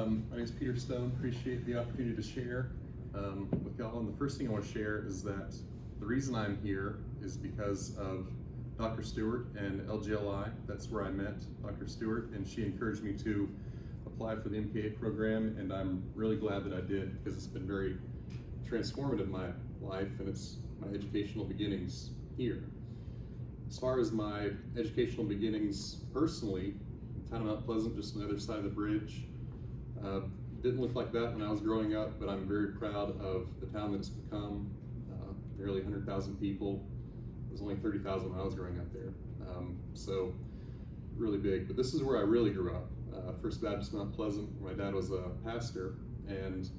My name is Peter Stone. Appreciate the opportunity to share with y'all. And the first thing I want to share is that the reason I'm here is because of Dr. Stewart and LGLI. That's where I met Dr. Stewart, and she encouraged me to apply for the MPA program, and I'm really glad that I did because it's been very transformative in my life, and it's my educational beginnings here. As far as my educational beginnings personally, town of Mount Pleasant, just on the other side of the bridge. Didn't look like that when I was growing up, but I'm very proud of the town that it's become. Nearly 100,000 people. It was only 30,000 when I was growing up there. So really big, but this is where I really grew up. First Baptist Mount Pleasant, where my dad was a pastor, and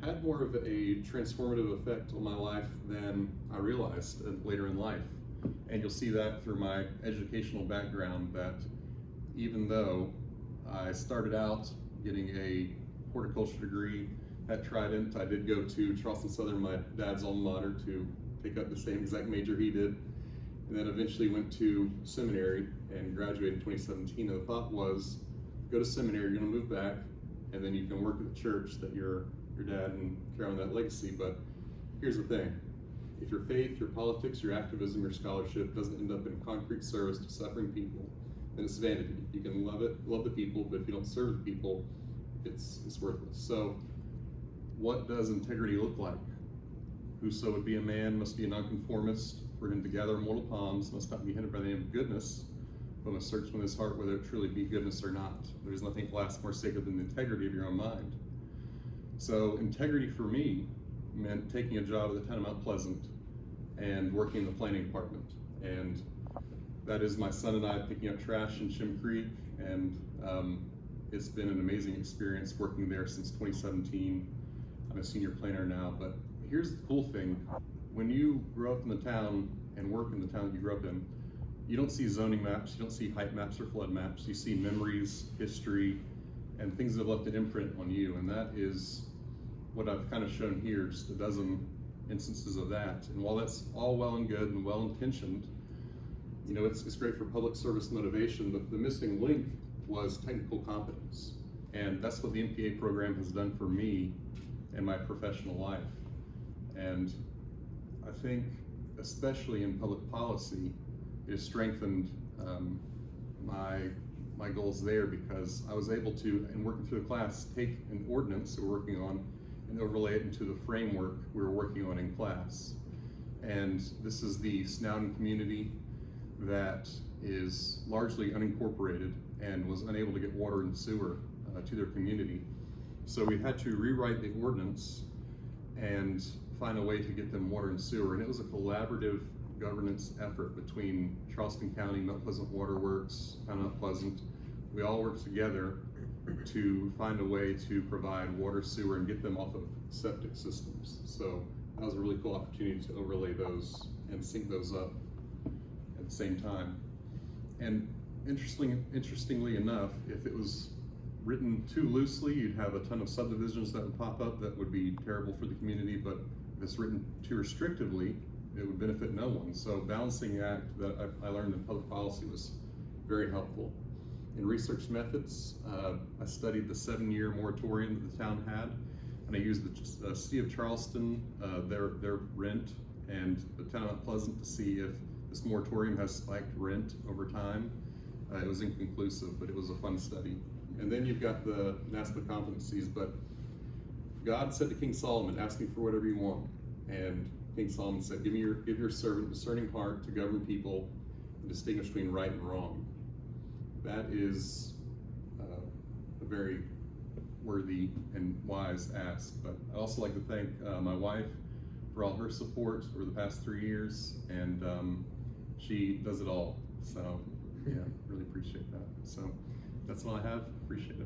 had more of a transformative effect on my life than I realized later in life. And you'll see that through my educational background, that even though I started out getting a horticulture degree at Trident, I did go to Charleston Southern, my dad's alma mater, to pick up the same exact major he did, and then eventually went to seminary and graduated in 2017. And the thought was, go to seminary, you're going to move back, and then you can work at the church that your dad and carry on that legacy. But here's the thing. If your faith, your politics, your activism, your scholarship doesn't end up in concrete service to suffering people, then it's vanity. You can love it, love the people, but if you don't serve the people, it's worthless. So what does integrity look like? Whoso would be a man must be a nonconformist. For him to gather mortal palms must not be hindered by the name of goodness, but must search within his heart whether it truly be goodness or not. There's nothing lasts more sacred than the integrity of your own mind. So integrity for me meant taking a job at the town of Mount Pleasant and working in the planning department. And that is my son and I picking up trash in Shim Creek, and it's been an amazing experience working there since 2017. I'm a senior planner now, but here's the cool thing. When you grow up in the town and work in the town that you grew up in, you don't see zoning maps, you don't see height maps or flood maps, you see memories, history, and things that have left an imprint on you, and that is what I've kind of shown here, just a dozen instances of that. And while that's all well and good and well-intentioned, you know, it's great for public service motivation, but the missing link was technical competence. And that's what the MPA program has done for me in my professional life. And I think, especially in public policy, it has strengthened my goals there, because I was able to, in working through the class, take an ordinance that we're working on and overlay it into the framework we were working on in class. And this is the Snowden community that is largely unincorporated and was unable to get water and sewer to their community. So we had to rewrite the ordinance and find a way to get them water and sewer. And it was a collaborative governance effort between Charleston County, Mount Pleasant Water Works, Town of Mount Pleasant. We all worked together to find a way to provide water, sewer, and get them off of septic systems. So that was a really cool opportunity to overlay those and sync those up at the same time. And interestingly enough, if it was written too loosely, you'd have a ton of subdivisions that would pop up that would be terrible for the community, but if it's written too restrictively, it would benefit no one. So balancing act that I learned in public policy was very helpful. In research methods, I studied the 7-year moratorium that the town had, and I used the city of Charleston, their rent, and the town of Mount Pleasant to see if this moratorium has spiked rent over time. It was inconclusive, but it was a fun study. And then you've got the NASPA competencies, but God said to King Solomon, ask me for whatever you want. And King Solomon said, give your servant a discerning heart to govern people and distinguish between right and wrong. That is a very worthy and wise ask. But I'd also like to thank my wife for all her support over the past 3 years, and she does it all. So yeah, really appreciate that. So that's all I have. Appreciate it.